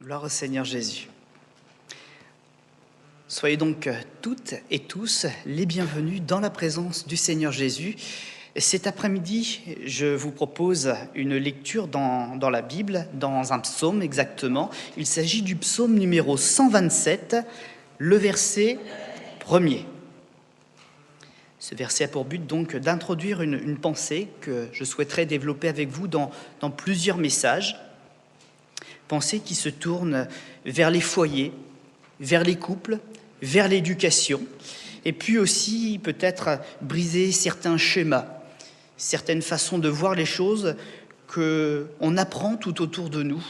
Gloire au Seigneur Jésus. Soyez donc toutes et tous les bienvenus dans la présence du Seigneur Jésus. Cet après-midi, je vous propose une lecture dans la Bible, dans un psaume exactement. Il s'agit du psaume numéro 127, le verset 1er. Ce verset a pour but donc d'introduire une pensée que je souhaiterais développer avec vous dans plusieurs messages. Pensée qui se tourne vers les foyers, vers les couples, vers l'éducation, et puis aussi peut-être briser certains schémas, certaines façons de voir les choses qu'on apprend tout autour de nous,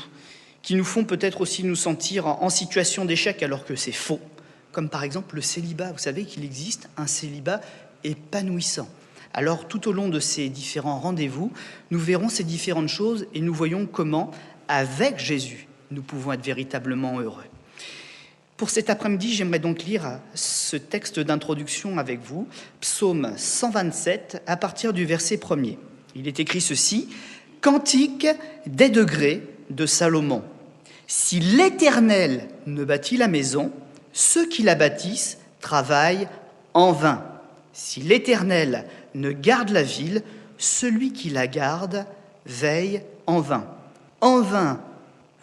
qui nous font peut-être aussi nous sentir en situation d'échec alors que c'est faux, comme par exemple le célibat. Vous savez qu'il existe un célibat épanouissant. Alors tout au long de ces différents rendez-vous, nous verrons ces différentes choses et nous voyons comment avec Jésus, nous pouvons être véritablement heureux. Pour cet après-midi, j'aimerais donc lire ce texte d'introduction avec vous, psaume 127, à partir du verset 1er. Il est écrit ceci, « Cantique des degrés de Salomon. Si l'Éternel ne bâtit la maison, ceux qui la bâtissent travaillent en vain. Si l'Éternel ne garde la ville, celui qui la garde veille en vain. En vain,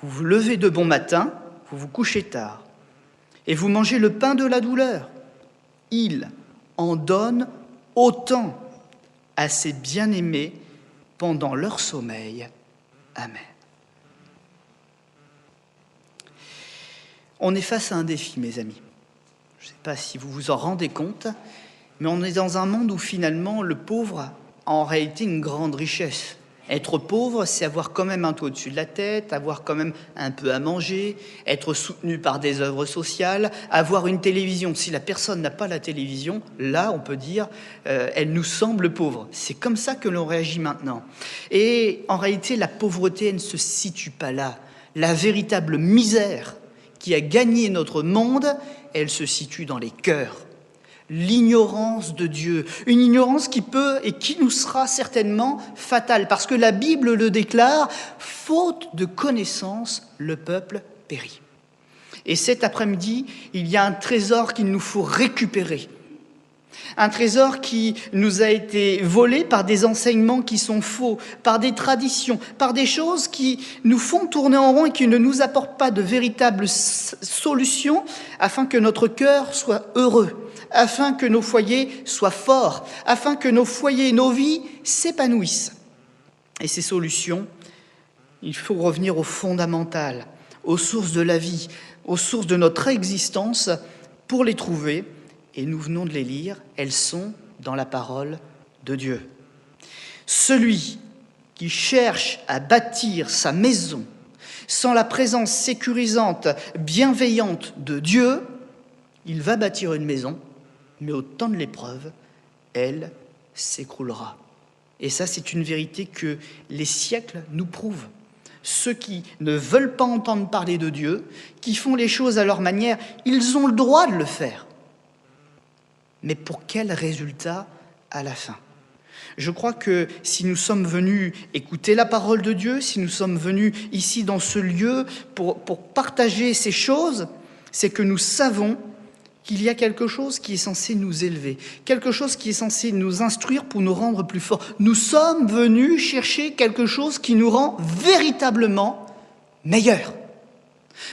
vous vous levez de bon matin, vous vous couchez tard, et vous mangez le pain de la douleur. Il en donne autant à ses bien-aimés pendant leur sommeil. Amen. » On est face à un défi, mes amis. Je ne sais pas si vous vous en rendez compte, mais on est dans un monde où finalement le pauvre a en réalité une grande richesse. Être pauvre, c'est avoir quand même un toit au-dessus de la tête, avoir quand même un peu à manger, être soutenu par des œuvres sociales, avoir une télévision. Si la personne n'a pas la télévision, là, on peut dire, elle nous semble pauvre. C'est comme ça que l'on réagit maintenant. Et en réalité, la pauvreté, elle ne se situe pas là. La véritable misère qui a gagné notre monde, elle se situe dans les cœurs. L'ignorance de Dieu, une ignorance qui peut et qui nous sera certainement fatale, parce que la Bible le déclare, faute de connaissance, le peuple périt. Et cet après-midi, il y a un trésor qu'il nous faut récupérer, un trésor qui nous a été volé par des enseignements qui sont faux, par des traditions, par des choses qui nous font tourner en rond et qui ne nous apportent pas de véritables solutions afin que notre cœur soit heureux, afin que nos foyers soient forts, afin que nos foyers, nos vies s'épanouissent. Et ces solutions, il faut revenir au fondamental, aux sources de la vie, aux sources de notre existence pour les trouver. Et nous venons de les lire, elles sont dans la parole de Dieu. Celui qui cherche à bâtir sa maison sans la présence sécurisante, bienveillante de Dieu, il va bâtir une maison, mais au temps de l'épreuve, elle s'écroulera. Et ça, c'est une vérité que les siècles nous prouvent. Ceux qui ne veulent pas entendre parler de Dieu, qui font les choses à leur manière, ils ont le droit de le faire. Mais pour quel résultat à la fin ? Je crois que si nous sommes venus écouter la parole de Dieu, si nous sommes venus ici dans ce lieu pour partager ces choses, c'est que nous savons qu'il y a quelque chose qui est censé nous élever, quelque chose qui est censé nous instruire pour nous rendre plus forts. Nous sommes venus chercher quelque chose qui nous rend véritablement meilleurs.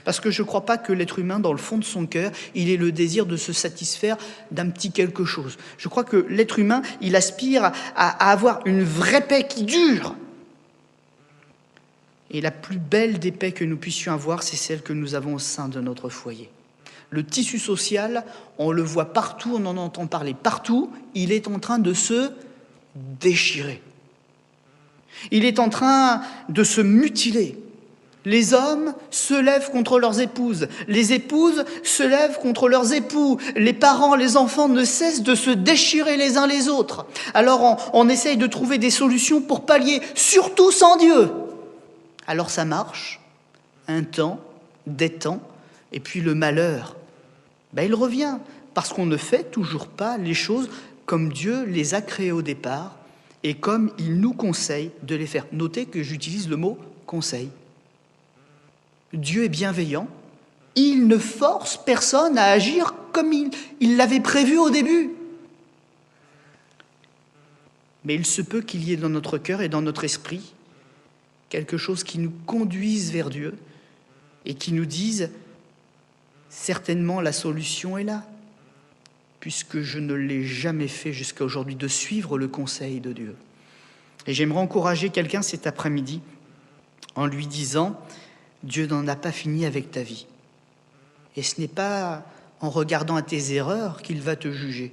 Parce que je ne crois pas que l'être humain, dans le fond de son cœur, il ait le désir de se satisfaire d'un petit quelque chose. Je crois que l'être humain, il aspire à avoir une vraie paix qui dure. Et la plus belle des paix que nous puissions avoir, c'est celle que nous avons au sein de notre foyer. Le tissu social, on le voit partout, on en entend parler partout, il est en train de se déchirer. Il est en train de se mutiler. Les hommes se lèvent contre leurs épouses, les épouses se lèvent contre leurs époux, les parents, les enfants ne cessent de se déchirer les uns les autres. Alors on essaye de trouver des solutions pour pallier, surtout sans Dieu. Alors ça marche, un temps, des temps, et puis le malheur, il revient, parce qu'on ne fait toujours pas les choses comme Dieu les a créées au départ, et comme il nous conseille de les faire. Notez que j'utilise le mot « conseil ». Dieu est bienveillant, il ne force personne à agir comme il l'avait prévu au début. Mais il se peut qu'il y ait dans notre cœur et dans notre esprit quelque chose qui nous conduise vers Dieu et qui nous dise « certainement la solution est là ». Puisque je ne l'ai jamais fait jusqu'à aujourd'hui, de suivre le conseil de Dieu. Et j'aimerais encourager quelqu'un cet après-midi en lui disant « Dieu n'en a pas fini avec ta vie. » Et ce n'est pas en regardant à tes erreurs qu'il va te juger.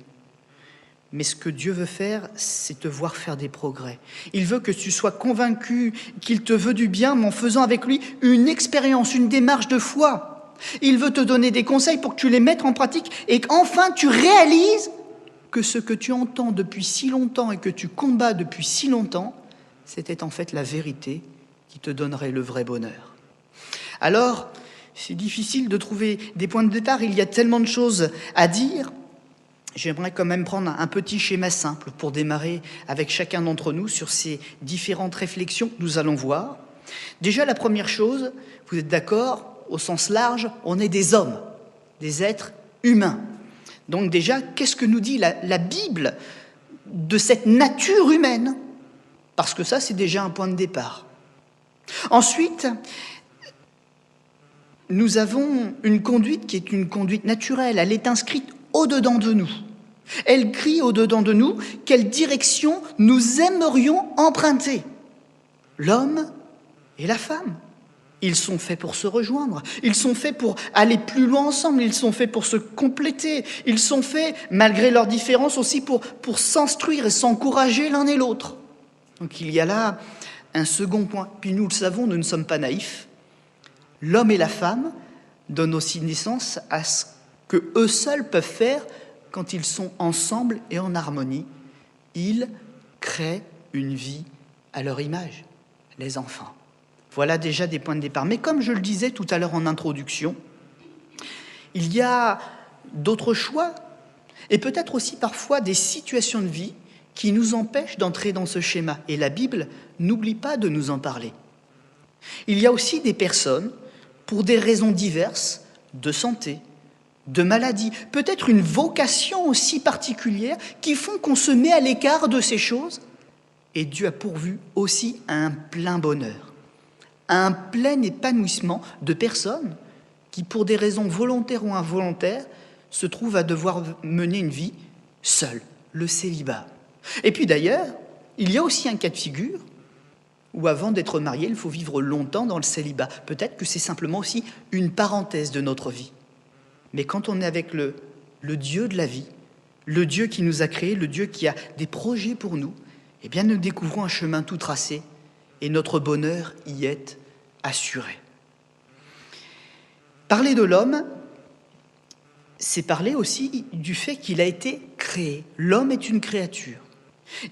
Mais ce que Dieu veut faire, c'est te voir faire des progrès. Il veut que tu sois convaincu qu'il te veut du bien, mais en faisant avec lui une expérience, une démarche de foi. Il veut te donner des conseils pour que tu les mettes en pratique et qu'enfin tu réalises que ce que tu entends depuis si longtemps et que tu combats depuis si longtemps, c'était en fait la vérité qui te donnerait le vrai bonheur. Alors, c'est difficile de trouver des points de départ, il y a tellement de choses à dire. J'aimerais quand même prendre un petit schéma simple pour démarrer avec chacun d'entre nous sur ces différentes réflexions que nous allons voir. Déjà, la première chose, vous êtes d'accord ? Au sens large, on est des hommes, des êtres humains. Donc déjà, qu'est-ce que nous dit la Bible de cette nature humaine? Parce que ça, c'est déjà un point de départ. Ensuite, nous avons une conduite qui est une conduite naturelle. Elle est inscrite au-dedans de nous. Elle crie au-dedans de nous quelle direction nous aimerions emprunter. L'homme et la femme. Ils sont faits pour se rejoindre, ils sont faits pour aller plus loin ensemble, ils sont faits pour se compléter, ils sont faits, malgré leurs différences, aussi pour s'instruire et s'encourager l'un et l'autre. Donc il y a là un second point. Puis nous le savons, nous ne sommes pas naïfs. L'homme et la femme donnent aussi naissance à ce que eux seuls peuvent faire quand ils sont ensemble et en harmonie. Ils créent une vie à leur image, les enfants. Voilà déjà des points de départ. Mais comme je le disais tout à l'heure en introduction, il y a d'autres choix et peut-être aussi parfois des situations de vie qui nous empêchent d'entrer dans ce schéma. Et la Bible n'oublie pas de nous en parler. Il y a aussi des personnes, pour des raisons diverses, de santé, de maladie, peut-être une vocation aussi particulière, qui font qu'on se met à l'écart de ces choses. Et Dieu a pourvu aussi un plein bonheur. Un plein épanouissement de personnes qui, pour des raisons volontaires ou involontaires, se trouvent à devoir mener une vie seule, le célibat. Et puis d'ailleurs, il y a aussi un cas de figure où avant d'être marié, il faut vivre longtemps dans le célibat. Peut-être que c'est simplement aussi une parenthèse de notre vie. Mais quand on est avec le Dieu de la vie, le Dieu qui nous a créés, le Dieu qui a des projets pour nous, eh bien nous découvrons un chemin tout tracé et notre bonheur y est assuré. Parler de l'homme, c'est parler aussi du fait qu'il a été créé. L'homme est une créature.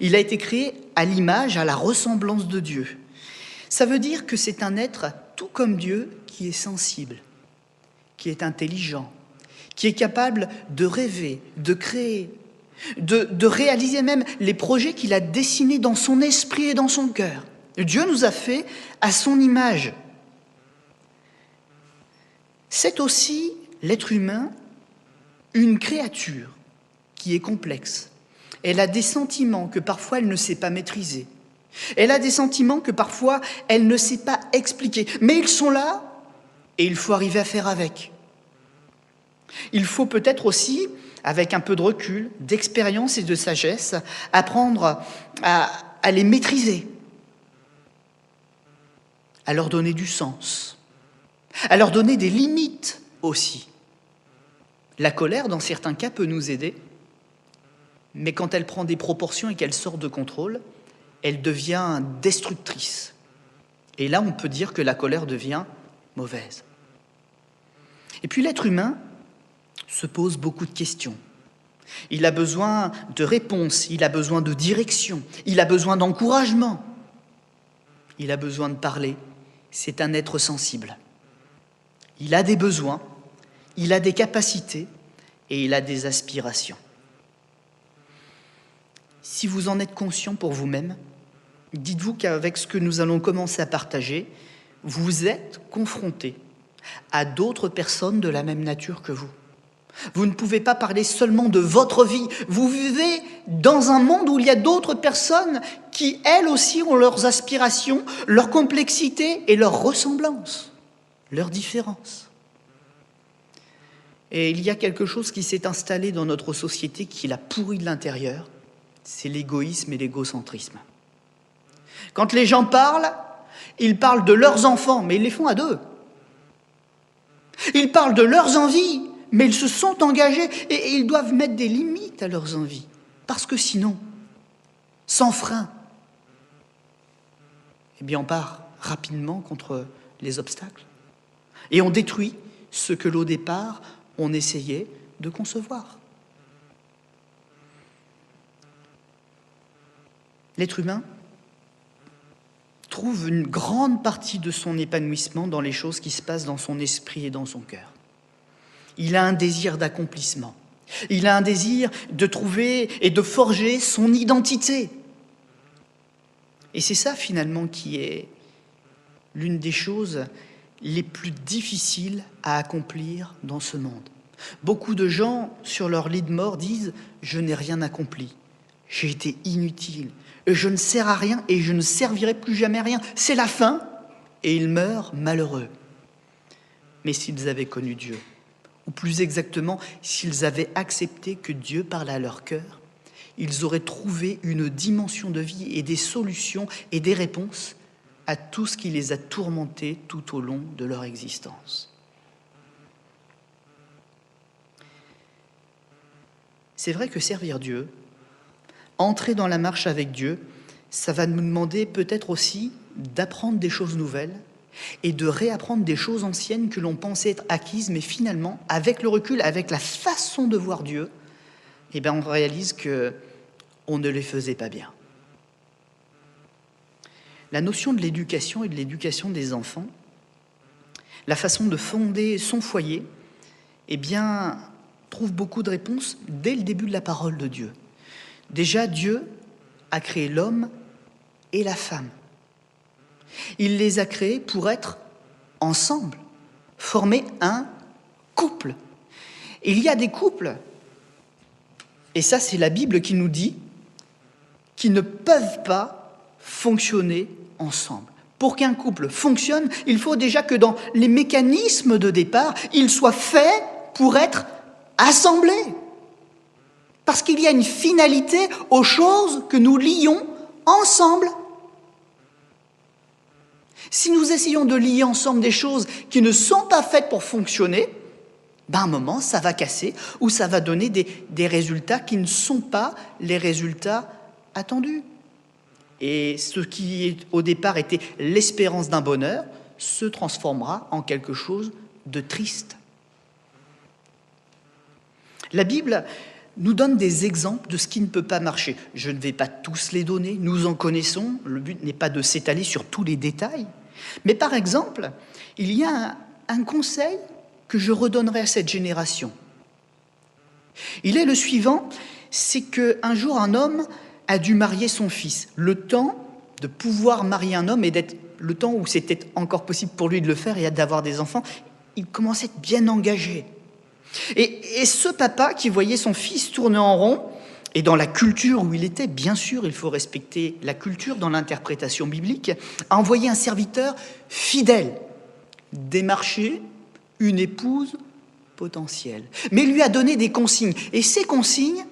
Il a été créé à l'image, à la ressemblance de Dieu. Ça veut dire que c'est un être, tout comme Dieu, qui est sensible, qui est intelligent, qui est capable de rêver, de créer, de réaliser même les projets qu'il a dessinés dans son esprit et dans son cœur. Dieu nous a fait à son image. C'est aussi, l'être humain, une créature qui est complexe. Elle a des sentiments que parfois elle ne sait pas maîtriser. Elle a des sentiments que parfois elle ne sait pas expliquer. Mais ils sont là et il faut arriver à faire avec. Il faut peut-être aussi, avec un peu de recul, d'expérience et de sagesse, apprendre à les maîtriser, à leur donner du sens, à leur donner des limites aussi. La colère, dans certains cas, peut nous aider, mais quand elle prend des proportions et qu'elle sort de contrôle, elle devient destructrice. Et là, on peut dire que la colère devient mauvaise. Et puis l'être humain se pose beaucoup de questions. Il a besoin de réponses, il a besoin de direction, il a besoin d'encouragement, il a besoin de parler. C'est un être sensible. Il a des besoins, il a des capacités et il a des aspirations. Si vous en êtes conscient pour vous-même, dites-vous qu'avec ce que nous allons commencer à partager, vous êtes confrontés à d'autres personnes de la même nature que vous. Vous ne pouvez pas parler seulement de votre vie. Vous vivez dans un monde où il y a d'autres personnes qui, elles aussi, ont leurs aspirations, leur complexité et leurs ressemblances, leurs différences. Et il y a quelque chose qui s'est installé dans notre société qui l'a pourri de l'intérieur, c'est l'égoïsme et l'égocentrisme. Quand les gens parlent, ils parlent de leurs enfants, mais ils les font à deux. Ils parlent de leurs envies, mais ils se sont engagés et ils doivent mettre des limites à leurs envies. Parce que sinon, sans frein, eh bien on part rapidement contre les obstacles. Et on détruit ce que au départ, on essayait de concevoir. L'être humain trouve une grande partie de son épanouissement dans les choses qui se passent dans son esprit et dans son cœur. Il a un désir d'accomplissement. Il a un désir de trouver et de forger son identité. Et c'est ça, finalement, qui est l'une des choses les plus difficiles à accomplir dans ce monde. Beaucoup de gens, sur leur lit de mort, disent « Je n'ai rien accompli. J'ai été inutile. Je ne sers à rien et je ne servirai plus jamais à rien. C'est la fin. » Et ils meurent malheureux. Mais s'ils avaient connu Dieu, ou plus exactement, s'ils avaient accepté que Dieu parle à leur cœur, ils auraient trouvé une dimension de vie et des solutions et des réponses à tout ce qui les a tourmentés tout au long de leur existence. C'est vrai que servir Dieu, entrer dans la marche avec Dieu, ça va nous demander peut-être aussi d'apprendre des choses nouvelles et de réapprendre des choses anciennes que l'on pensait être acquises, mais finalement, avec le recul, avec la façon de voir Dieu, eh bien, on réalise qu'on ne les faisait pas bien. La notion de l'éducation et de l'éducation des enfants, la façon de fonder son foyer, eh bien, trouve beaucoup de réponses dès le début de la parole de Dieu. Déjà, Dieu a créé l'homme et la femme. Il les a créés pour être ensemble, former un couple. Et il y a des couples, et ça c'est la Bible qui nous dit, qui ne peuvent pas fonctionner ensemble. Pour qu'un couple fonctionne, il faut déjà que dans les mécanismes de départ, il soit fait pour être assemblé. Parce qu'il y a une finalité aux choses que nous lions ensemble. Si nous essayons de lier ensemble des choses qui ne sont pas faites pour fonctionner, à un moment, ça va casser ou ça va donner des résultats qui ne sont pas les résultats attendus. Et ce qui, au départ, était l'espérance d'un bonheur se transformera en quelque chose de triste. La Bible nous donne des exemples de ce qui ne peut pas marcher. Je ne vais pas tous les donner, nous en connaissons, le but n'est pas de s'étaler sur tous les détails. Mais par exemple, il y a un conseil que je redonnerai à cette génération. Il est le suivant, c'est qu'un jour un homme a dû marier son fils. Le temps de pouvoir marier un homme et d'être le temps où c'était encore possible pour lui de le faire et d'avoir des enfants, il commençait à être bien engagé. Et ce papa qui voyait son fils tourner en rond, et dans la culture où il était, bien sûr, il faut respecter la culture dans l'interprétation biblique, a envoyé un serviteur fidèle, démarcher une épouse potentielle. Mais lui a donné des consignes. Et ces consignes,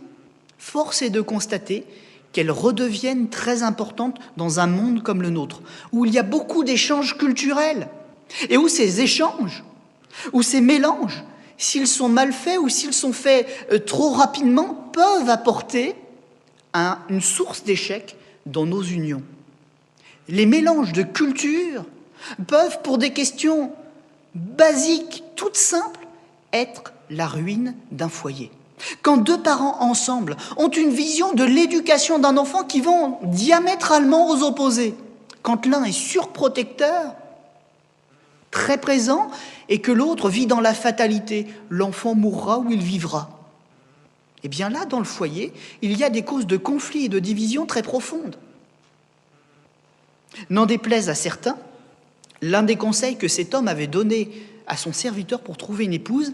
force est de constater qu'elles redeviennent très importantes dans un monde comme le nôtre, où il y a beaucoup d'échanges culturels, et où ces échanges, où ces mélanges, s'ils sont mal faits ou s'ils sont faits trop rapidement, peuvent apporter une source d'échec dans nos unions. Les mélanges de cultures peuvent, pour des questions basique, toute simple, être la ruine d'un foyer. Quand deux parents ensemble ont une vision de l'éducation d'un enfant qui vont diamétralement aux opposés, quand l'un est surprotecteur, très présent, et que l'autre vit dans la fatalité, l'enfant mourra ou il vivra. Eh bien là, dans le foyer, il y a des causes de conflits et de divisions très profondes. N'en déplaise à certains, l'un des conseils que cet homme avait donné à son serviteur pour trouver une épouse,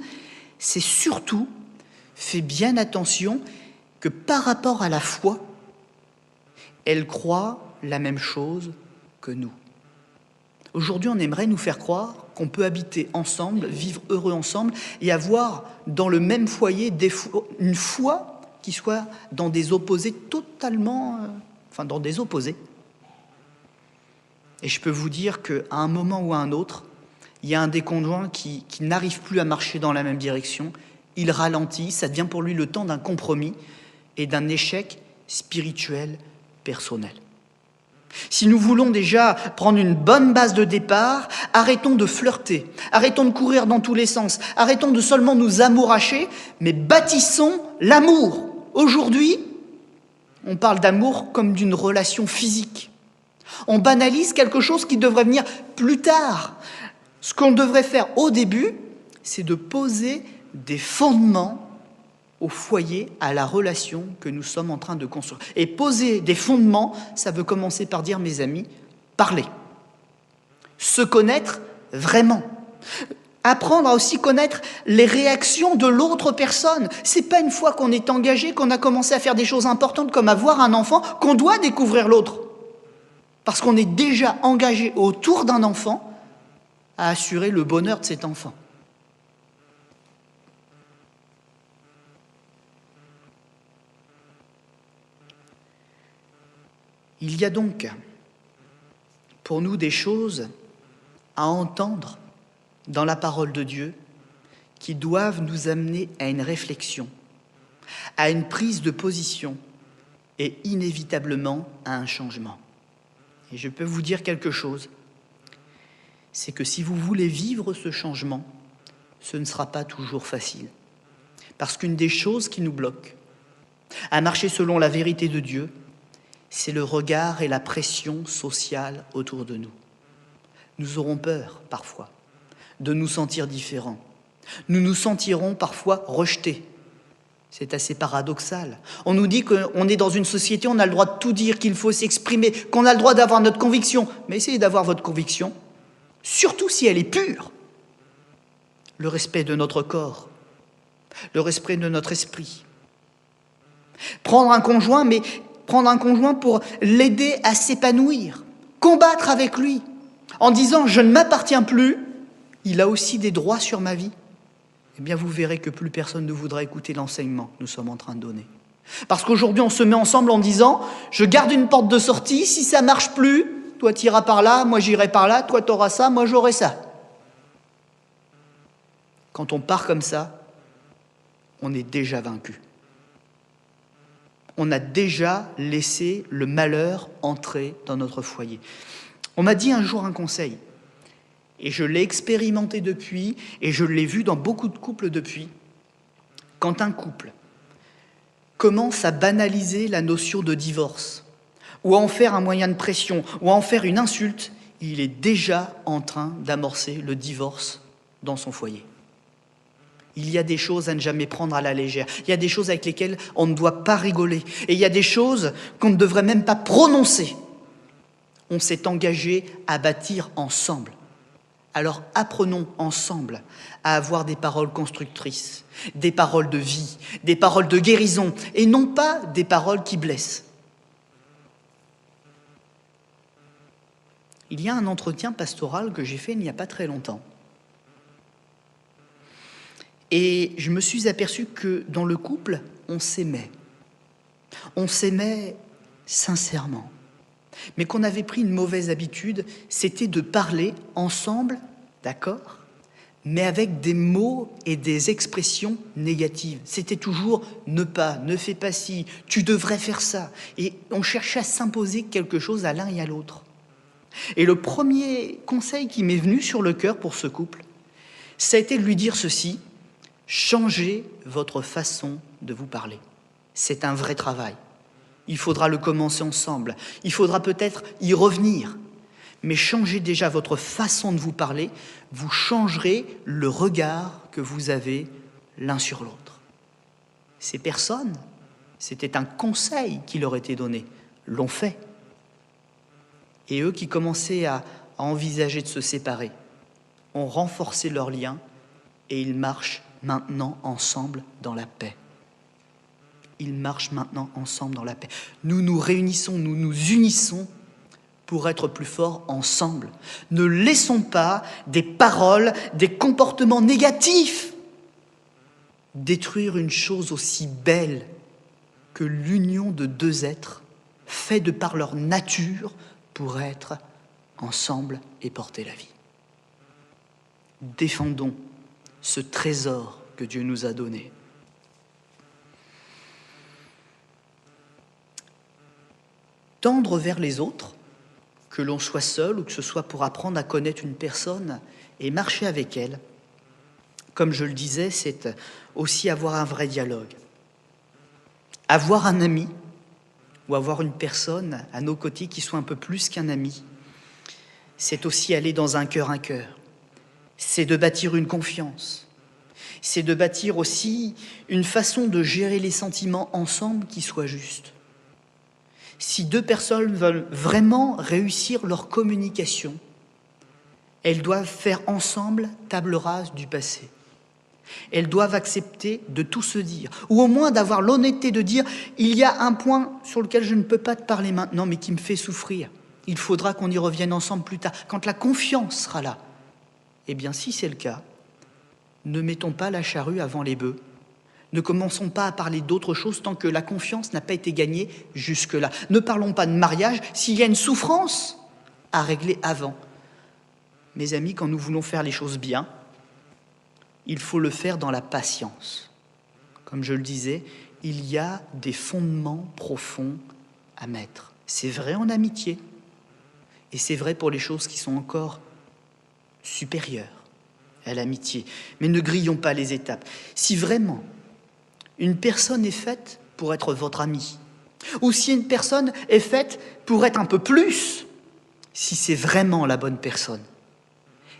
c'est surtout fais bien attention que par rapport à la foi, elle croit la même chose que nous. Aujourd'hui, on aimerait nous faire croire qu'on peut habiter ensemble, vivre heureux ensemble et avoir dans le même foyer une foi qui soit dans des opposés totalement... dans des opposés. Et je peux vous dire qu'à un moment ou à un autre, il y a un des conjoints qui n'arrive plus à marcher dans la même direction. Il ralentit, ça devient pour lui le temps d'un compromis et d'un échec spirituel personnel. Si nous voulons déjà prendre une bonne base de départ, arrêtons de flirter, arrêtons de courir dans tous les sens, arrêtons de seulement nous amouracher, mais bâtissons l'amour. Aujourd'hui, on parle d'amour comme d'une relation physique. On banalise quelque chose qui devrait venir plus tard. Ce qu'on devrait faire au début, c'est de poser des fondements au foyer, à la relation que nous sommes en train de construire. Et poser des fondements, ça veut commencer par dire, mes amis, parler. Se connaître vraiment. Apprendre à aussi connaître les réactions de l'autre personne. C'est pas une fois qu'on est engagé, qu'on a commencé à faire des choses importantes comme avoir un enfant, qu'on doit découvrir l'autre. Parce qu'on est déjà engagé autour d'un enfant à assurer le bonheur de cet enfant. Il y a donc pour nous des choses à entendre dans la parole de Dieu qui doivent nous amener à une réflexion, à une prise de position et inévitablement à un changement. Et je peux vous dire quelque chose, c'est que si vous voulez vivre ce changement, ce ne sera pas toujours facile. Parce qu'une des choses qui nous bloque à marcher selon la vérité de Dieu, c'est le regard et la pression sociale autour de nous. Nous aurons peur, parfois, de nous sentir différents. Nous nous sentirons parfois rejetés. C'est assez paradoxal. On nous dit qu'on est dans une société, on a le droit de tout dire, qu'il faut s'exprimer, qu'on a le droit d'avoir notre conviction. Mais essayez d'avoir votre conviction, surtout si elle est pure. Le respect de notre corps, le respect de notre esprit. Prendre un conjoint, mais prendre un conjoint pour l'aider à s'épanouir, combattre avec lui, en disant « je ne m'appartiens plus, il a aussi des droits sur ma vie ». Eh bien, vous verrez que plus personne ne voudra écouter l'enseignement que nous sommes en train de donner. Parce qu'aujourd'hui, on se met ensemble en disant « je garde une porte de sortie, si ça ne marche plus, toi tu iras par là, moi j'irai par là, toi tu auras ça, moi j'aurai ça ». Quand on part comme ça, on est déjà vaincu. On a déjà laissé le malheur entrer dans notre foyer. On m'a dit un jour un conseil, et je l'ai expérimenté depuis, et je l'ai vu dans beaucoup de couples depuis. Quand un couple commence à banaliser la notion de divorce, ou à en faire un moyen de pression, ou à en faire une insulte, il est déjà en train d'amorcer le divorce dans son foyer. Il y a des choses à ne jamais prendre à la légère. Il y a des choses avec lesquelles on ne doit pas rigoler. Et il y a des choses qu'on ne devrait même pas prononcer. On s'est engagé à bâtir ensemble. Alors apprenons ensemble à avoir des paroles constructrices, des paroles de vie, des paroles de guérison, et non pas des paroles qui blessent. Il y a un entretien pastoral que j'ai fait il n'y a pas très longtemps. Et je me suis aperçu que dans le couple, on s'aimait. On s'aimait sincèrement. Mais qu'on avait pris une mauvaise habitude, c'était de parler ensemble, d'accord, mais avec des mots et des expressions négatives. C'était toujours « ne pas, ne fais pas ci, tu devrais faire ça ». Et on cherchait à s'imposer quelque chose à l'un et à l'autre. Et le premier conseil qui m'est venu sur le cœur pour ce couple, ça a été de lui dire ceci: changez votre façon de vous parler. C'est un vrai travail. Il faudra le commencer ensemble. Il faudra peut-être y revenir. Mais changez déjà votre façon de vous parler. Vous changerez le regard que vous avez l'un sur l'autre. Ces personnes, c'était un conseil qui leur était donné, l'ont fait. Et eux qui commençaient à envisager de se séparer, ont renforcé leurs liens et ils marchent maintenant ensemble dans la paix. Ils marchent maintenant ensemble dans la paix. Nous nous réunissons, nous nous unissons pour être plus forts ensemble. Ne laissons pas des paroles, des comportements négatifs détruire une chose aussi belle que l'union de deux êtres faits de par leur nature pour être ensemble et porter la vie. Défendons ce trésor que Dieu nous a donné. Tendre vers les autres, que l'on soit seul ou que ce soit pour apprendre à connaître une personne et marcher avec elle, comme je le disais, c'est aussi avoir un vrai dialogue. Avoir un ami ou avoir une personne à nos côtés qui soit un peu plus qu'un ami, c'est aussi aller dans un cœur. C'est de bâtir une confiance. C'est de bâtir aussi une façon de gérer les sentiments ensemble qui soit juste. Si deux personnes veulent vraiment réussir leur communication, elles doivent faire ensemble table rase du passé. Elles doivent accepter de tout se dire, ou au moins d'avoir l'honnêteté de dire « il y a un point sur lequel je ne peux pas te parler maintenant, mais qui me fait souffrir. Il faudra qu'on y revienne ensemble plus tard, quand la confiance sera là. » Eh bien, si c'est le cas, ne mettons pas la charrue avant les bœufs. Ne commençons pas à parler d'autre chose tant que la confiance n'a pas été gagnée jusque-là. Ne parlons pas de mariage s'il y a une souffrance à régler avant. Mes amis, quand nous voulons faire les choses bien, il faut le faire dans la patience. Comme je le disais, il y a des fondements profonds à mettre. C'est vrai en amitié, et c'est vrai pour les choses qui sont encore supérieures à l'amitié. Mais ne grillons pas les étapes. Si vraiment une personne est faite pour être votre ami, ou si une personne est faite pour être un peu plus, si c'est vraiment la bonne personne,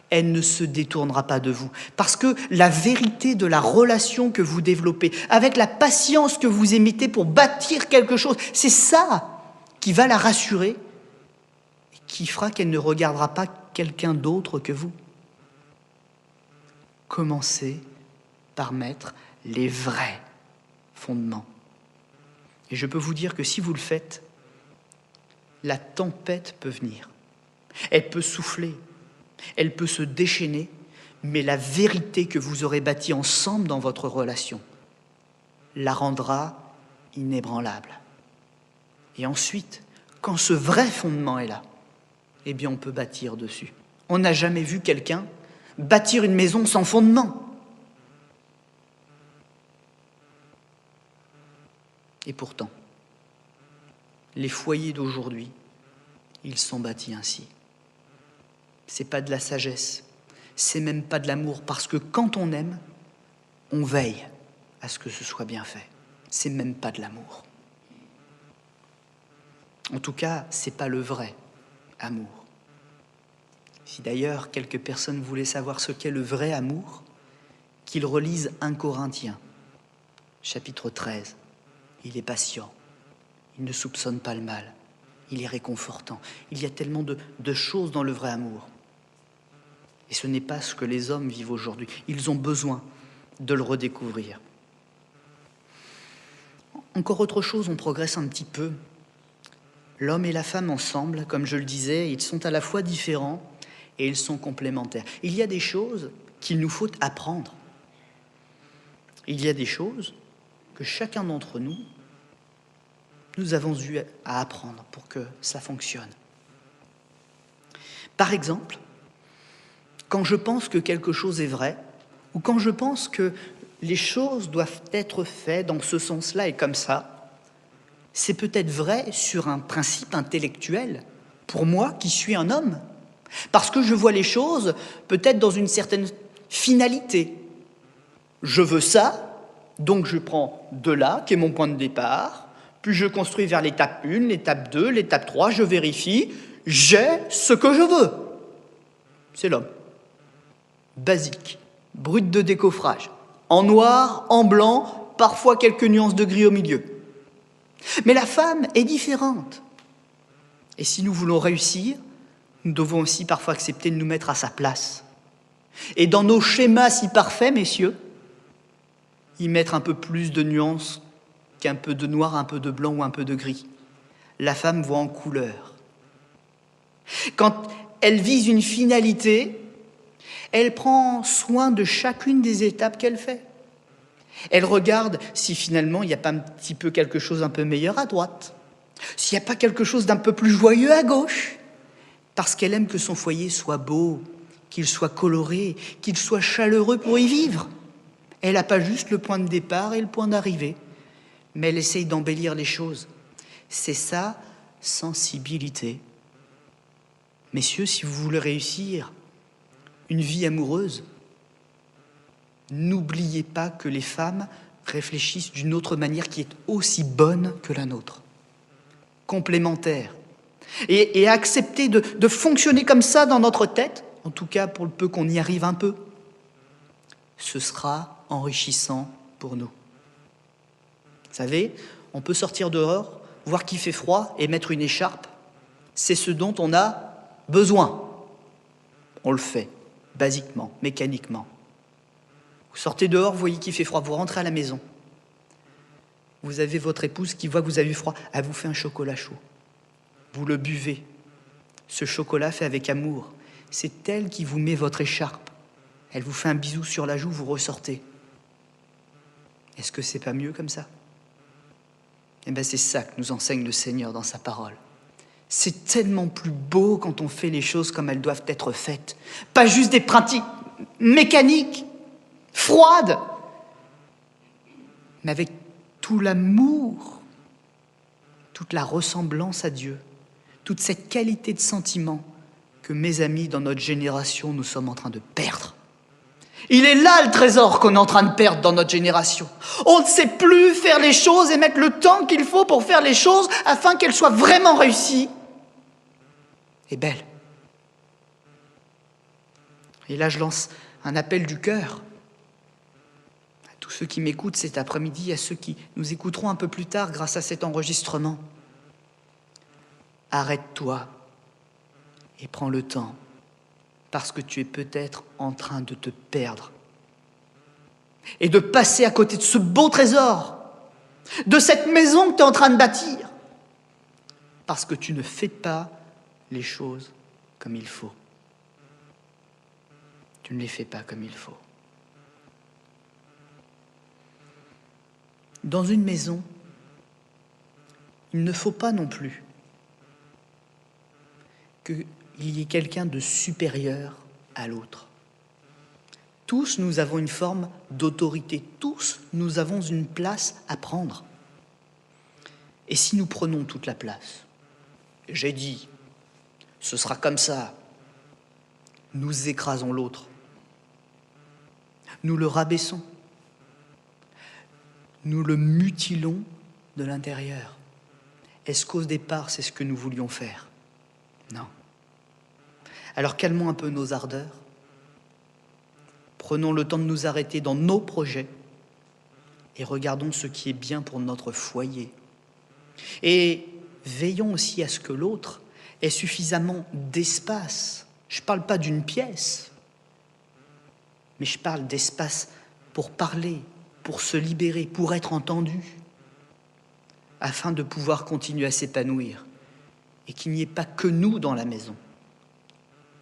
elle ne se détournera pas de vous. Parce que la vérité de la relation que vous développez, avec la patience que vous émettez pour bâtir quelque chose, c'est ça qui va la rassurer et qui fera qu'elle ne regardera pas quelqu'un d'autre que vous. Commencez par mettre les vrais fondements. Et je peux vous dire que si vous le faites, la tempête peut venir. Elle peut souffler. Elle peut se déchaîner, mais la vérité que vous aurez bâtie ensemble dans votre relation la rendra inébranlable. Et ensuite, quand ce vrai fondement est là, eh bien on peut bâtir dessus. On n'a jamais vu quelqu'un bâtir une maison sans fondement. Et pourtant, les foyers d'aujourd'hui, ils sont bâtis ainsi. C'est pas de la sagesse, c'est même pas de l'amour, parce que quand on aime, on veille à ce que ce soit bien fait. C'est même pas de l'amour. En tout cas, c'est pas le vrai amour. Si d'ailleurs quelques personnes voulaient savoir ce qu'est le vrai amour, qu'ils relisent 1 Corinthiens, chapitre 13. Il est patient, il ne soupçonne pas le mal, il est réconfortant. Il y a tellement de choses dans le vrai amour. Et ce n'est pas ce que les hommes vivent aujourd'hui. Ils ont besoin de le redécouvrir. Encore autre chose, on progresse un petit peu. L'homme et la femme ensemble, comme je le disais, ils sont à la fois différents et ils sont complémentaires. Il y a des choses qu'il nous faut apprendre. Il y a des choses que chacun d'entre nous, nous avons eu à apprendre pour que ça fonctionne. Par exemple, quand je pense que quelque chose est vrai, ou quand je pense que les choses doivent être faites dans ce sens-là et comme ça, c'est peut-être vrai sur un principe intellectuel, pour moi qui suis un homme, parce que je vois les choses peut-être dans une certaine finalité. Je veux ça, donc je prends de là, qui est mon point de départ, puis je construis vers l'étape 1, l'étape 2, l'étape 3, je vérifie, j'ai ce que je veux. C'est l'homme. Basique, brut de décoffrage, en noir, en blanc, parfois quelques nuances de gris au milieu. Mais la femme est différente. Et si nous voulons réussir, nous devons aussi parfois accepter de nous mettre à sa place. Et dans nos schémas si parfaits, messieurs, y mettre un peu plus de nuances qu'un peu de noir, un peu de blanc ou un peu de gris. La femme voit en couleur. Quand elle vise une finalité, elle prend soin de chacune des étapes qu'elle fait. Elle regarde si finalement il n'y a pas un petit peu quelque chose un peu meilleur à droite, s'il n'y a pas quelque chose d'un peu plus joyeux à gauche, parce qu'elle aime que son foyer soit beau, qu'il soit coloré, qu'il soit chaleureux pour y vivre. Elle n'a pas juste le point de départ et le point d'arrivée, mais elle essaye d'embellir les choses. C'est sa sensibilité. Messieurs, si vous voulez réussir une vie amoureuse, n'oubliez pas que les femmes réfléchissent d'une autre manière qui est aussi bonne que la nôtre, complémentaire. Et accepter de fonctionner comme ça dans notre tête, en tout cas pour le peu qu'on y arrive un peu, ce sera enrichissant pour nous. Vous savez, on peut sortir dehors, voir qu'il fait froid et mettre une écharpe. C'est ce dont on a besoin. On le fait, basiquement, mécaniquement. Vous sortez dehors, vous voyez qu'il fait froid, vous rentrez à la maison. Vous avez votre épouse qui voit que vous avez froid, elle vous fait un chocolat chaud. Vous le buvez. Ce chocolat fait avec amour. C'est elle qui vous met votre écharpe. Elle vous fait un bisou sur la joue, vous ressortez. Est-ce que c'est pas mieux comme ça? Eh bien, c'est ça que nous enseigne le Seigneur dans sa parole. C'est tellement plus beau quand on fait les choses comme elles doivent être faites. Pas juste des pratiques mécaniques, froides, mais avec tout l'amour, toute la ressemblance à Dieu, toute cette qualité de sentiment que, mes amis, dans notre génération, nous sommes en train de perdre. Il est là le trésor qu'on est en train de perdre dans notre génération. On ne sait plus faire les choses et mettre le temps qu'il faut pour faire les choses afin qu'elles soient vraiment réussies et belles. Et là, je lance un appel du cœur à tous ceux qui m'écoutent cet après-midi, à ceux qui nous écouteront un peu plus tard grâce à cet enregistrement. Arrête-toi et prends le temps, parce que tu es peut-être en train de te perdre et de passer à côté de ce beau trésor, de cette maison que tu es en train de bâtir, parce que tu ne fais pas les choses comme il faut. Tu ne les fais pas comme il faut. Dans une maison, il ne faut pas non plus qu'il y ait quelqu'un de supérieur à l'autre. Tous, nous avons une forme d'autorité. Tous, nous avons une place à prendre. Et si nous prenons toute la place, j'ai dit, ce sera comme ça, nous écrasons l'autre. Nous le rabaissons. Nous le mutilons de l'intérieur. Est-ce qu'au départ, c'est ce que nous voulions faire? Non. Alors calmons un peu nos ardeurs. Prenons le temps de nous arrêter dans nos projets et regardons ce qui est bien pour notre foyer. Et veillons aussi à ce que l'autre ait suffisamment d'espace. Je ne parle pas d'une pièce, mais je parle d'espace pour parler, pour se libérer, pour être entendu, afin de pouvoir continuer à s'épanouir et qu'il n'y ait pas que nous dans la maison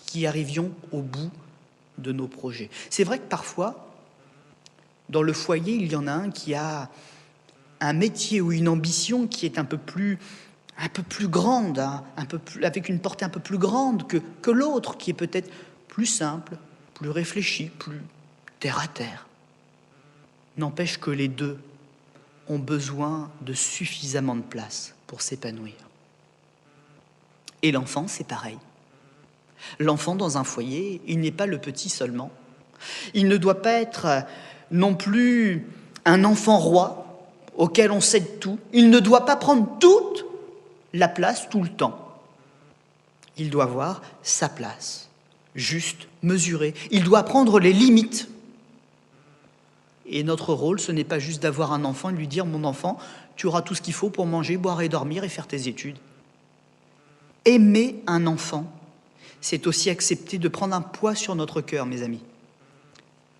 qui arrivions au bout de nos projets. C'est vrai que parfois, dans le foyer, il y en a un qui a un métier ou une ambition qui est un peu plus grande, hein, avec une portée un peu plus grande que l'autre, qui est peut-être plus simple, plus réfléchi, plus terre à terre. N'empêche que les deux ont besoin de suffisamment de place pour s'épanouir. Et l'enfant, c'est pareil. L'enfant dans un foyer, il n'est pas le petit seulement, Il ne doit pas être non plus un enfant roi auquel on cède tout. Il ne doit pas prendre toute la place tout le temps. Il doit avoir sa place, juste, mesurée. Il doit prendre les limites. Et notre rôle, ce n'est pas juste d'avoir un enfant et de lui dire « Mon enfant, tu auras tout ce qu'il faut pour manger, boire et dormir et faire tes études. » Aimer un enfant, c'est aussi accepter de prendre un poids sur notre cœur, mes amis.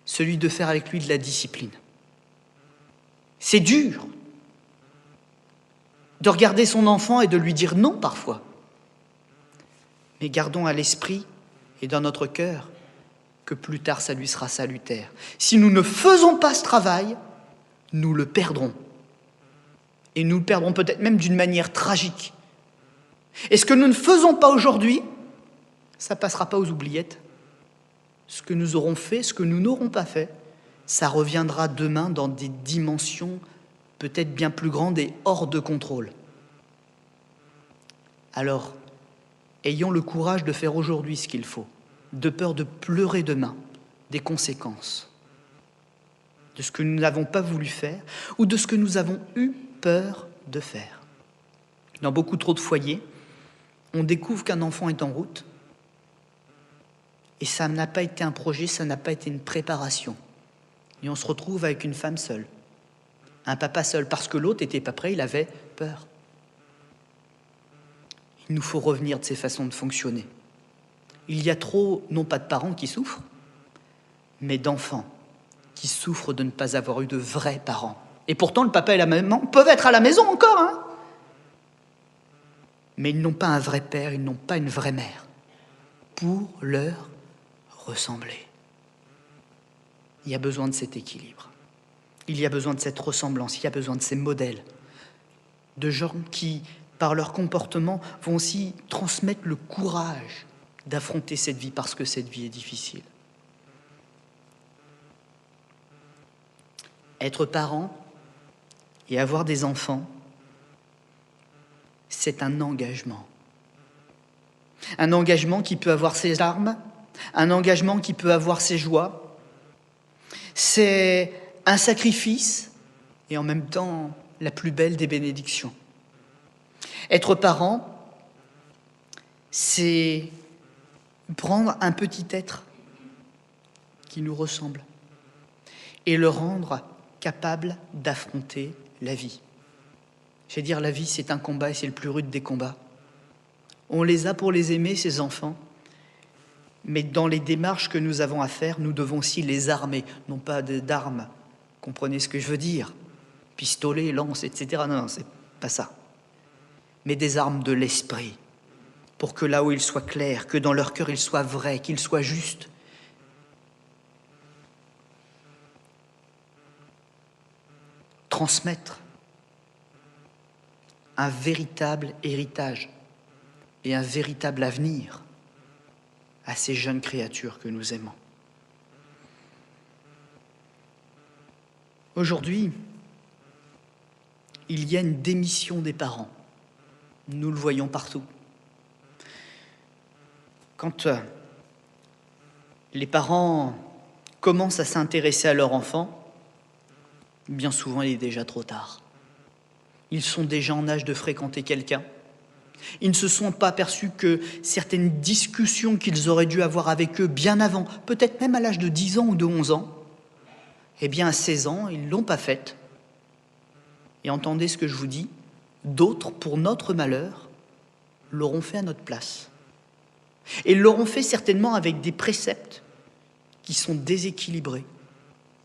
Celui de faire avec lui de la discipline. C'est dur de regarder son enfant et de lui dire non parfois. Mais gardons à l'esprit et dans notre cœur que plus tard ça lui sera salutaire. Si nous ne faisons pas ce travail, nous le perdrons. Et nous le perdrons peut-être même d'une manière tragique. Et ce que nous ne faisons pas aujourd'hui, ça ne passera pas aux oubliettes. Ce que nous aurons fait, ce que nous n'aurons pas fait, ça reviendra demain dans des dimensions peut-être bien plus grandes et hors de contrôle. Alors, ayons le courage de faire aujourd'hui ce qu'il faut, de peur de pleurer demain des conséquences de ce que nous n'avons pas voulu faire ou de ce que nous avons eu peur de faire. Dans beaucoup trop de foyers, on découvre qu'un enfant est en route et ça n'a pas été un projet, ça n'a pas été une préparation. Et on se retrouve avec une femme seule, un papa seul, parce que l'autre n'était pas prêt, il avait peur. Il nous faut revenir de ces façons de fonctionner. Il y a trop, non pas de parents qui souffrent, mais d'enfants qui souffrent de ne pas avoir eu de vrais parents. Et pourtant, le papa et la maman peuvent être à la maison encore, hein, mais ils n'ont pas un vrai père, ils n'ont pas une vraie mère pour leur ressembler. Il y a besoin de cet équilibre. Il y a besoin de cette ressemblance, il y a besoin de ces modèles, de gens qui, par leur comportement, vont aussi transmettre le courage d'affronter cette vie parce que cette vie est difficile. Être parent et avoir des enfants, c'est un engagement. Un engagement qui peut avoir ses larmes, un engagement qui peut avoir ses joies. C'est un sacrifice et en même temps la plus belle des bénédictions. Être parent, c'est prendre un petit être qui nous ressemble et le rendre capable d'affronter la vie. Je vais dire, la vie, c'est un combat et c'est le plus rude des combats. On les a pour les aimer, ces enfants, mais dans les démarches que nous avons à faire, nous devons aussi les armer, non pas d'armes, comprenez ce que je veux dire, pistolet, lance, etc. Non, c'est pas ça. Mais des armes de l'esprit, pour que là où ils soient clairs, que dans leur cœur ils soient vrais, qu'ils soient justes. Transmettre un véritable héritage et un véritable avenir à ces jeunes créatures que nous aimons. Aujourd'hui, il y a une démission des parents. Nous le voyons partout. Quand les parents commencent à s'intéresser à leur enfant, bien souvent il est déjà trop tard. Ils sont déjà en âge de fréquenter quelqu'un. Ils ne se sont pas aperçus que certaines discussions qu'ils auraient dû avoir avec eux bien avant, peut-être même à l'âge de 10 ans ou de 11 ans, eh bien à 16 ans, ils ne l'ont pas faite. Et entendez ce que je vous dis, d'autres, pour notre malheur, l'auront fait à notre place. Et l'auront fait certainement avec des préceptes qui sont déséquilibrés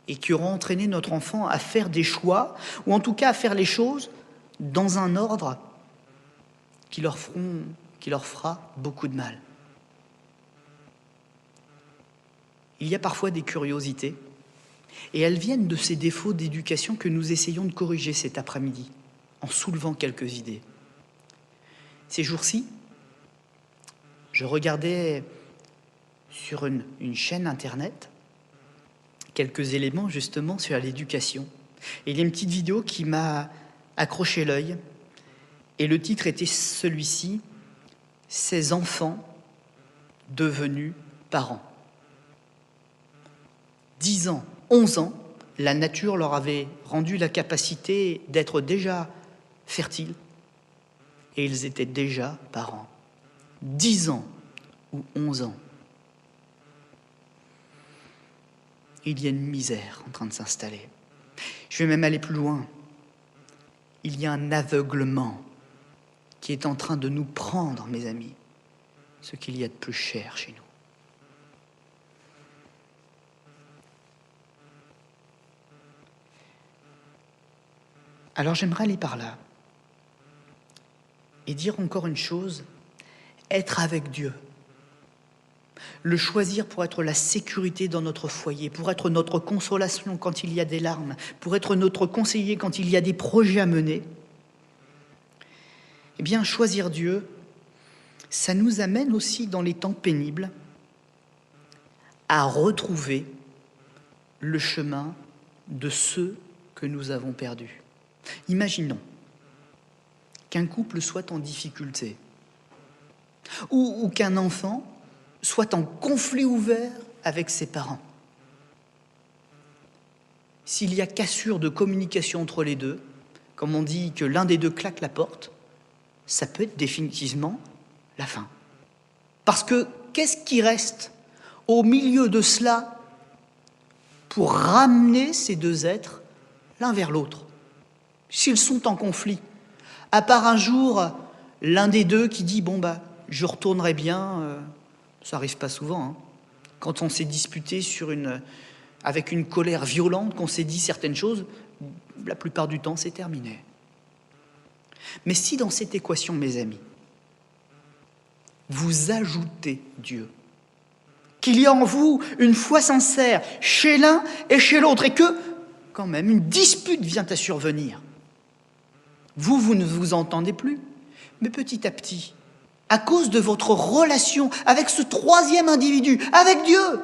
et qui auront entraîné notre enfant à faire des choix, ou en tout cas à faire les choses dans un ordre qui leur fera beaucoup de mal. Il y a parfois des curiosités, et elles viennent de ces défauts d'éducation que nous essayons de corriger cet après-midi, en soulevant quelques idées. Ces jours-ci, je regardais sur une chaîne internet quelques éléments justement sur l'éducation. Et il y a une petite vidéo qui m'a accroché l'œil, et le titre était celui-ci, « Ces enfants devenus parents ». 10 ans, 11 ans, la nature leur avait rendu la capacité d'être déjà fertiles et ils étaient déjà parents. 10 ans ou 11 ans. Il y a une misère en train de s'installer. Je vais même aller plus loin. Il y a un aveuglement qui est en train de nous prendre, mes amis, ce qu'il y a de plus cher chez nous. Alors j'aimerais aller par là et dire encore une chose, être avec Dieu. Le choisir pour être la sécurité dans notre foyer, pour être notre consolation quand il y a des larmes, pour être notre conseiller quand il y a des projets à mener. Eh bien, choisir Dieu, ça nous amène aussi dans les temps pénibles à retrouver le chemin de ceux que nous avons perdus. Imaginons qu'un couple soit en difficulté ou qu'un enfant soit en conflit ouvert avec ses parents. S'il y a cassure de communication entre les deux, comme on dit que l'un des deux claque la porte, ça peut être définitivement la fin. Parce que qu'est-ce qui reste au milieu de cela pour ramener ces deux êtres l'un vers l'autre, s'ils sont en conflit? À part un jour, l'un des deux qui dit « bon je retournerai bien », ça n'arrive pas souvent, hein. Quand on s'est disputé avec une colère violente, qu'on s'est dit certaines choses, la plupart du temps c'est terminé. Mais si dans cette équation, mes amis, vous ajoutez Dieu, qu'il y a en vous une foi sincère chez l'un et chez l'autre, et que, quand même, une dispute vient à survenir, vous ne vous entendez plus, mais petit à petit, à cause de votre relation avec ce troisième individu, avec Dieu,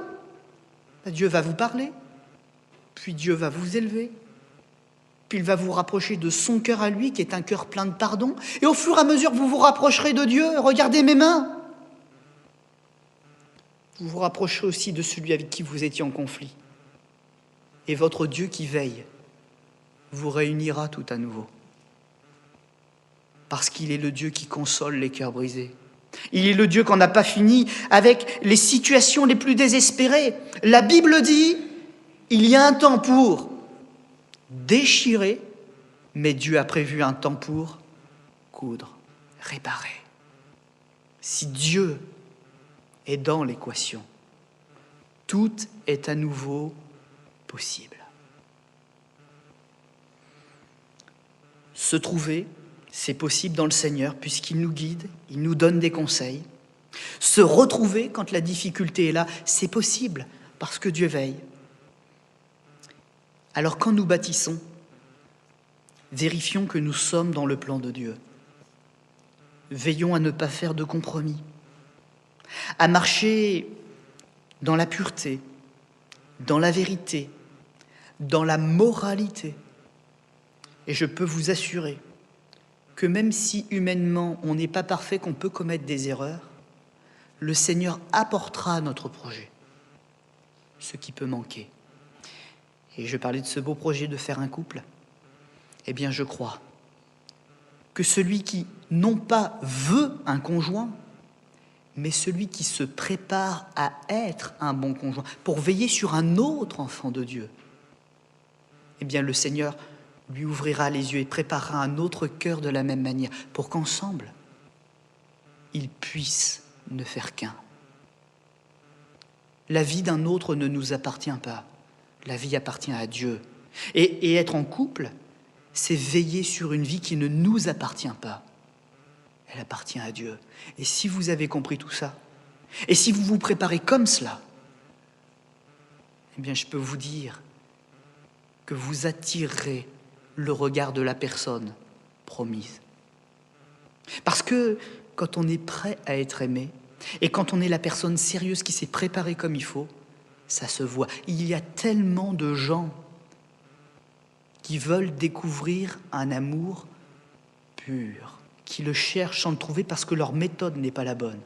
Dieu va vous parler, puis Dieu va vous élever, puis il va vous rapprocher de son cœur à lui, qui est un cœur plein de pardon, et au fur et à mesure que vous vous rapprocherez de Dieu, regardez mes mains, vous vous rapprocherez aussi de celui avec qui vous étiez en conflit. Et votre Dieu qui veille vous réunira tout à nouveau. Parce qu'il est le Dieu qui console les cœurs brisés. Il est le Dieu qu'on n'a pas fini avec les situations les plus désespérées. La Bible dit, il y a un temps pour déchirer, mais Dieu a prévu un temps pour coudre, réparer. Si Dieu est dans l'équation, tout est à nouveau possible. Se trouver, c'est possible dans le Seigneur, puisqu'il nous guide, il nous donne des conseils. Se retrouver quand la difficulté est là, c'est possible, parce que Dieu veille. Alors quand nous bâtissons, vérifions que nous sommes dans le plan de Dieu. Veillons à ne pas faire de compromis, à marcher dans la pureté, dans la vérité, dans la moralité. Et je peux vous assurer que même si humainement on n'est pas parfait, qu'on peut commettre des erreurs, le Seigneur apportera à notre projet ce qui peut manquer. Et je parlais de ce beau projet de faire un couple. Eh bien, je crois que celui qui, non pas veut un conjoint, mais celui qui se prépare à être un bon conjoint, pour veiller sur un autre enfant de Dieu, eh bien, le Seigneur lui ouvrira les yeux et préparera un autre cœur de la même manière, pour qu'ensemble, ils puissent ne faire qu'un. La vie d'un autre ne nous appartient pas. La vie appartient à Dieu. Et être en couple, c'est veiller sur une vie qui ne nous appartient pas. Elle appartient à Dieu. Et si vous avez compris tout ça, et si vous vous préparez comme cela, eh bien, je peux vous dire que vous attirerez le regard de la personne promise. Parce que quand on est prêt à être aimé, et quand on est la personne sérieuse qui s'est préparée comme il faut, ça se voit. Il y a tellement de gens qui veulent découvrir un amour pur, qui le cherchent sans le trouver parce que leur méthode n'est pas la bonne.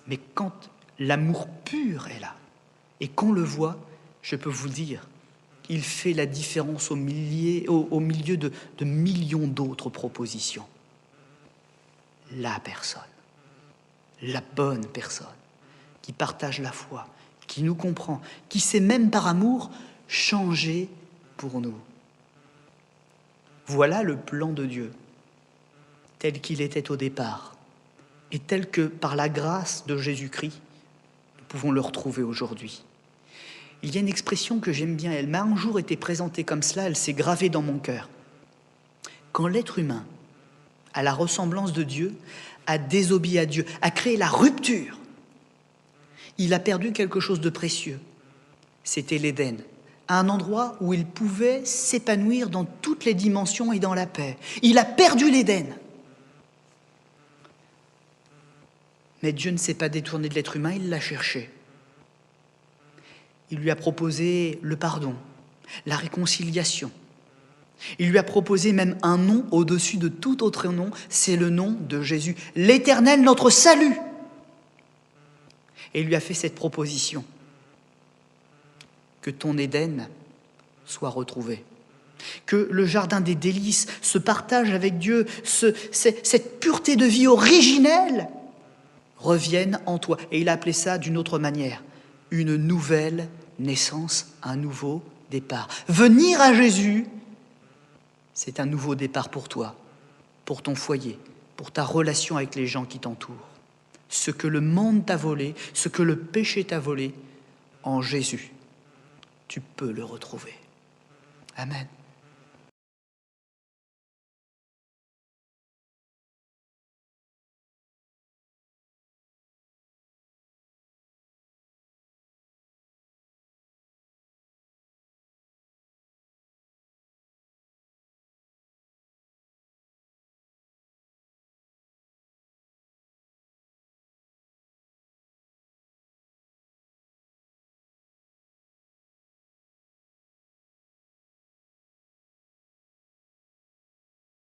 Mais quand l'amour pur est là, et qu'on le voit, je peux vous le dire, il fait la différence au milieu de millions d'autres propositions. La personne, la bonne personne, qui partage la foi, qui nous comprend, qui sait même par amour changer pour nous. Voilà le plan de Dieu, tel qu'il était au départ, et tel que, par la grâce de Jésus-Christ, nous pouvons le retrouver aujourd'hui. Il y a une expression que j'aime bien, elle m'a un jour été présentée comme cela, elle s'est gravée dans mon cœur. Quand l'être humain, à la ressemblance de Dieu, a désobéi à Dieu, a créé la rupture, il a perdu quelque chose de précieux. C'était l'Éden, un endroit où il pouvait s'épanouir dans toutes les dimensions et dans la paix. Il a perdu l'Éden. Mais Dieu ne s'est pas détourné de l'être humain, il l'a cherché. Il lui a proposé le pardon, la réconciliation. Il lui a proposé même un nom au-dessus de tout autre nom, c'est le nom de Jésus, l'Éternel, notre salut. Et il lui a fait cette proposition, que ton Éden soit retrouvé, que le jardin des délices, ce partage avec Dieu, cette pureté de vie originelle revienne en toi. Et il a appelé ça d'une autre manière, une nouvelle naissance, un nouveau départ. Venir à Jésus, c'est un nouveau départ pour toi, pour ton foyer, pour ta relation avec les gens qui t'entourent. Ce que le monde t'a volé, ce que le péché t'a volé, en Jésus, tu peux le retrouver. Amen.